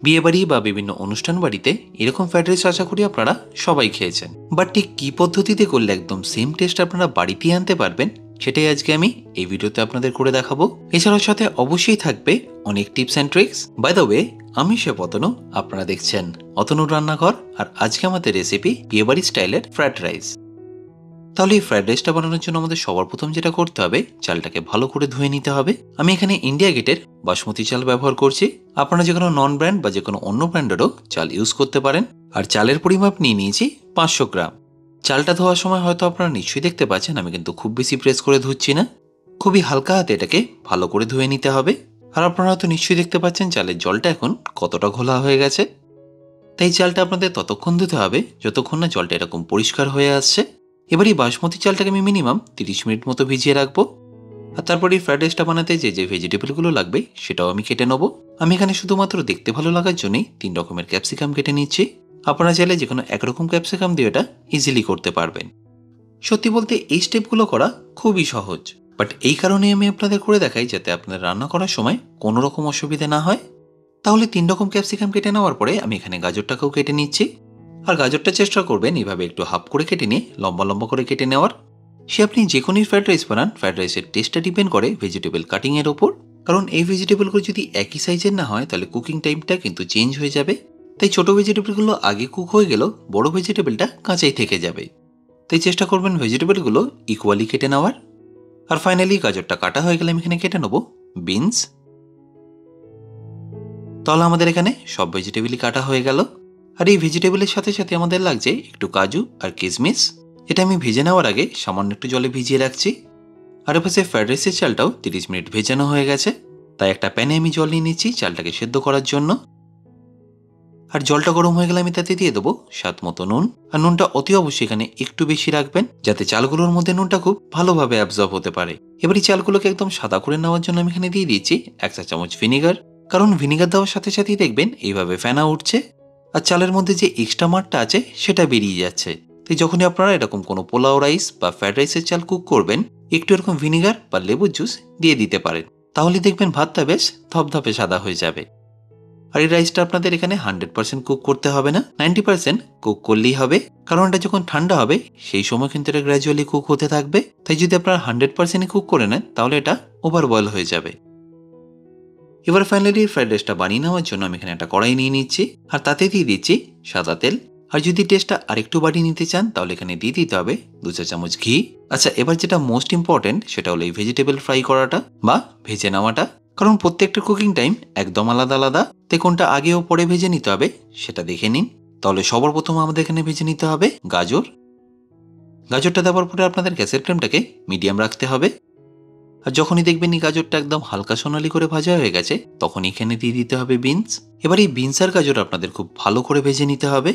বিয়ে বাড়ি বা বিভিন্ন অনুষ্ঠান বাড়িতে এরকম ফ্রাইড রাইস আশা করি আপনারা সবাই খেয়েছেন, বাট ঠিক কী পদ্ধতিতে করলে একদম সেম টেস্ট আপনারা বাড়িতেই আনতে পারবেন সেটাই আজকে আমি এই ভিডিওতে আপনাদের করে দেখাবো। এছাড়াও সাথে অবশ্যই থাকবে অনেক tips and tricks. By the way, আমি শেফ অতনু, আপনারা দেখছেন অতনুর রান্নাঘর, আর আজকে আমাদের রেসিপি বিয়ে বাড়ি স্টাইলের ফ্রাইড রাইস। তাহলে এই ফ্রাইড রাইসটা বানানোর জন্য আমাদের সবার প্রথম যেটা করতে হবে, চালটাকে ভালো করে ধুয়ে নিতে হবে। আমি এখানে ইন্ডিয়া গেটের বাসমতি চাল ব্যবহার করছি। আপনারা যে কোনো নন ব্র্যান্ড বা যে কোনো অন্য ব্র্যান্ডেরও চাল ইউজ করতে পারেন। আর চালের পরিমাপ নিয়ে নিয়েছি 500 গ্রাম। চালটা ধোয়ার সময় হয়তো আপনারা নিশ্চয়ই দেখতে পাচ্ছেন আমি কিন্তু খুব বেশি প্রেস করে ধুচ্ছি না, খুবই হালকা হাতে এটাকে ভালো করে ধুয়ে নিতে হবে। আর আপনারা হয়তো নিশ্চয়ই দেখতে পাচ্ছেন চালের জলটা এখন কতটা ঘোলা হয়ে গেছে। তাই চালটা আপনাদের ততক্ষণ ধুতে হবে যতক্ষণ না জলটা এরকম পরিষ্কার হয়ে আসছে। এবার এই বাসমতি চালটাকে আমি মিনিমাম 30 মিনিট মতো ভিজিয়ে রাখবো। আর তারপরে এই ফ্রাইড রাইসটা বানাতে যে ভেজিটেবলগুলো লাগবে সেটাও আমি কেটে নেবো। আমি এখানে শুধুমাত্র দেখতে ভালো লাগার জন্যই 3 রকমের ক্যাপসিকাম কেটে নিচ্ছি। আপনারা চাইলে যে কোনো একরকম ক্যাপসিকাম দিয়ে এটা ইজিলি করতে পারবেন। সত্যি বলতে এই স্টেপগুলো করা খুবই সহজ, বাট এই কারণেই আমি আপনাদের করে দেখাই যাতে আপনাদের রান্না করার সময় কোনো রকম অসুবিধা না হয়। তাহলে 3 রকম ক্যাপসিকাম কেটে নেওয়ার পরে আমি এখানে গাজরটাকেও কেটে নিচ্ছি। আর গাজরটা চেষ্টা করবেন এইভাবে একটু হাফ করে কেটে নিয়ে লম্বা লম্বা করে কেটে নেওয়ার। সে আপনি যে কোনো ফ্রাইড রাইস বানান, ফ্রাইড রাইসের টেস্টটা ডিপেন্ড করে ভেজিটেবল কাটিংয়ের ওপর। কারণ এই ভেজিটেবলগুলো যদি একই সাইজের না হয় তাহলে কুকিং টাইমটা কিন্তু চেঞ্জ হয়ে যাবে। তাই ছোট ভেজিটেবলগুলো আগে কুক হয়ে গেলেও বড় ভেজিটেবলটা কাঁচাই থেকে যাবে। তাই চেষ্টা করবেন ভেজিটেবলগুলো ইকুয়ালি কেটে নেওয়ার। আর ফাইনালি গাজরটা কাটা হয়ে গেলে আমি এখানে কেটে নেবো বিনস। তাহলে আমাদের এখানে সব ভেজিটেবলই কাটা হয়ে গেল। আর এই ভেজিটেবলের সাথে সাথে আমাদের লাগছে একটু কাজু আর কিশমিশ। এটা আমি ভেজে নেওয়ার আগে সামান্য একটু জলে ভিজিয়ে রাখছি। আর এপাশে ফ্রাইড রাইসের চালটাও 30 মিনিট ভেজানো হয়ে গেছে। তাই একটা প্যানে আমি জল নিয়ে নিচ্ছি চালটাকে সেদ্ধ করার জন্য। আর জলটা গরম হয়ে গেলে আমি তাতে দিয়ে দেবো স্বাদ মতো নুন। আর নুনটা অতি অবশ্যই এখানে একটু বেশি রাখবেন যাতে চালগুলোর মধ্যে নুনটা খুব ভালোভাবে অ্যাবজর্ব হতে পারে। এবার এই চালগুলোকে একদম সাদা করে নেওয়ার জন্য আমি এখানে দিয়ে দিয়েছি 1 চা চামচ ভিনিগার। কারণ ভিনিগার দেওয়ার সাথে সাথেই দেখবেন এইভাবে ফেনা উঠছে আর চালের মধ্যে যে এক্সট্রা মারটা আছে সেটা বেরিয়ে যাচ্ছে। তাই যখনই আপনারা এরকম কোনো পোলাও রাইস বা ফ্রাইড রাইসের চাল কুক করবেন, একটু এরকম ভিনিগার বা লেবুর জুস দিয়ে দিতে পারেন। তাহলে দেখবেন ভাতটা বেশ ধপধপে সাদা হয়ে যাবে। আর এই রাইসটা আপনাদের এখানে 100% কুক করতে হবে না, 90% কুক করলেই হবে। কারণ এটা যখন ঠান্ডা হবে সেই সময় কিন্তু এটা গ্র্যাজুয়ালি কুক হতে থাকবে। তাই যদি আপনারা 100% কুক করে নেন তাহলে এটা ওভার বয়েল হয়ে যাবে। এবার ফাইনালি ফ্রাইড রাইসটা বানিয়ে নেওয়ার জন্য আমি এখানে একটা কড়াই নিয়ে নিচ্ছি। আর তাতে দিয়ে দিচ্ছি সাদা তেল। আর যদি টেস্টটা আরেকটু বাড়িয়ে নিতে চান তাহলে এখানে দিয়ে দিতে হবে 2 চা চামচ ঘি। আচ্ছা, এবার যেটা মোস্ট ইম্পর্টেন্ট সেটা হলো এই ভেজিটেবল ফ্রাই করাটা বা ভেজে নেওয়াটা। কারণ প্রত্যেকটা কুকিং টাইম একদম আলাদা আলাদা, তাই কোনটা আগে ও পরে ভেজে নিতে হবে সেটা দেখে নিন। তাহলে সবার প্রথম আমাদের এখানে ভেজে নিতে হবে গাজর। গাজরটা দেওয়ার পরে আপনাদের গ্যাসের ফ্লেমটাকে মিডিয়াম রাখতে হবে। আর যখনই দেখবেন এই গাজরটা একদম হালকা সোনালি করে ভাজা হয়ে গেছে তখন এখানে দিয়ে দিতে হবে বিনস। এবার এই বিনস আর গাজর আপনাদের খুব ভালো করে ভেজে নিতে হবে।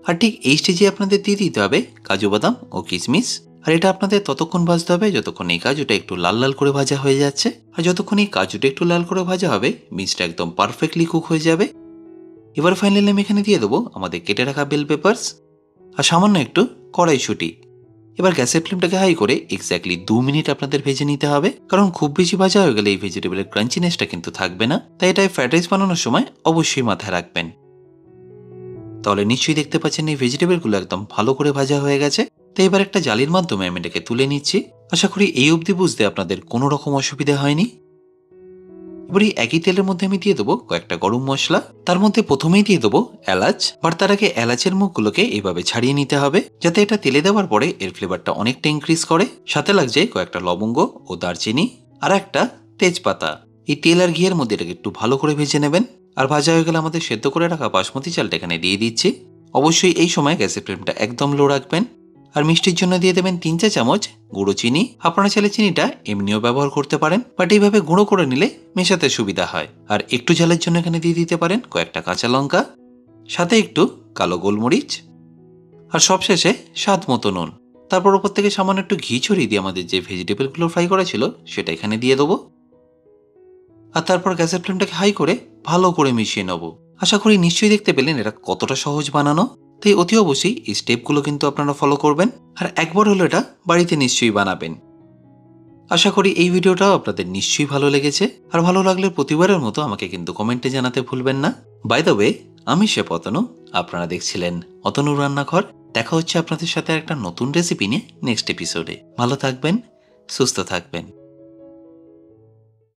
আর ঠিক এই স্টেজে আপনাদের দিয়ে দিতে হবে কাজু বাদাম ও কিশমিশ। আর এটা আপনাদের ততক্ষণ ভাজতে হবে যতক্ষণ এই কাজুটা একটু লাল লাল করে ভাজা হয়ে যাচ্ছে। আর যতক্ষণ এই কাজুটা একটু লাল করে ভাজা হবে বিনসটা একদম পারফেক্টলি কুক হয়ে যাবে। এবার ফাইনালি আমি এখানে দিয়ে দেবো আমাদের কেটে রাখা বেল পেপারস আর সামান্য একটু কড়াইশুঁটি। এবার গ্যাসের ফ্লেমটাকে হাই করে এক্স্যাক্টলি 2 মিনিট আপনাদের ভেজে নিতে হবে। কারণ খুব বেশি ভাজা হয়ে গেলে এই ভেজিটেবলের ক্রাঞ্চিনেসটা কিন্তু থাকবে না। তাই এটা ফ্রাইড রাইস বানানোর সময় অবশ্যই মাথায় রাখবেন। তাহলে নিশ্চয়ই দেখতে পাচ্ছেন এই ভেজিটেবলগুলো একদম ভালো করে ভাজা হয়ে গেছে। তাই এবার একটা জালির মাধ্যমে আমি এটাকে তুলে নিচ্ছি। আশা করি এই অবধি বুঝতে আপনাদের কোনো রকম অসুবিধা হয়নি। এবার এই একই তেলের মধ্যে আমি দিয়ে দেবো কয়েকটা গরম মশলা। তার মধ্যে প্রথমেই দিয়ে দেবো এলাচ। আর তার আগে এলাচের মুখগুলোকে এইভাবে ছাড়িয়ে নিতে হবে যাতে এটা তেলে দেওয়ার পরে এর ফ্লেভারটা অনেকটা ইনক্রিজ করে। সাথে লাগছে কয়েকটা লবঙ্গ ও দারচিনি আর একটা তেজপাতা। এই তেল আর ঘিয়ের মধ্যে এটাকে একটু ভালো করে ভেজে নেবেন। আর ভাজা হয়ে গেলে আমাদের সেদ্ধ করে রাখা বাসমতি চালটা এখানে দিয়ে দিচ্ছি। অবশ্যই এই সময় গ্যাসের ফ্লেমটা একদম লো রাখবেন। আর মিষ্টির জন্য দিয়ে দেবেন 3 চা চামচ গুঁড়ো চিনি। আপনারা চাইলে চিনিটা এমনিও ব্যবহার করতে পারেন, বাট এইভাবে গুঁড়ো করে নিলে মেশাতে সুবিধা হয়। আর একটু ঝালের জন্য এখানে দিয়ে দিতে পারেন কয়েকটা কাঁচা লঙ্কা, সাথে একটু কালো গোলমরিচ আর সবশেষে স্বাদ মতো নুন। তারপর ওপর থেকে সামান্য একটু ঘি ছড়িয়ে দিয়ে আমাদের যে ভেজিটেবলগুলো ফ্রাই করা ছিল সেটা এখানে দিয়ে দেবো। আর তারপর গ্যাসের ফ্লেমটাকে হাই করে ভালো করে মিশিয়ে নেব। আশা করি নিশ্চয়ই দেখতে পেলেন এটা কতটা সহজ বানানো। তাই অতি অবশ্যই এই স্টেপগুলো কিন্তু আপনারা ফলো করবেন। আর একবার হলো এটা বাড়িতে নিশ্চয়ই বানাবেন। আশা করি এই ভিডিওটাও আপনাদের নিশ্চয়ই ভালো লেগেছে, আর ভালো লাগলে প্রতিবারের মতো আমাকে কিন্তু কমেন্টে জানাতে ভুলবেন না। বাই দ্য ওয়ে, আমি শেফ অতনু, আপনারা দেখছিলেন অতনুর রান্নাঘর। দেখা হচ্ছে আপনাদের সাথে একটা নতুন রেসিপি নিয়ে নেক্সট এপিসোডে। ভালো থাকবেন, সুস্থ থাকবেন।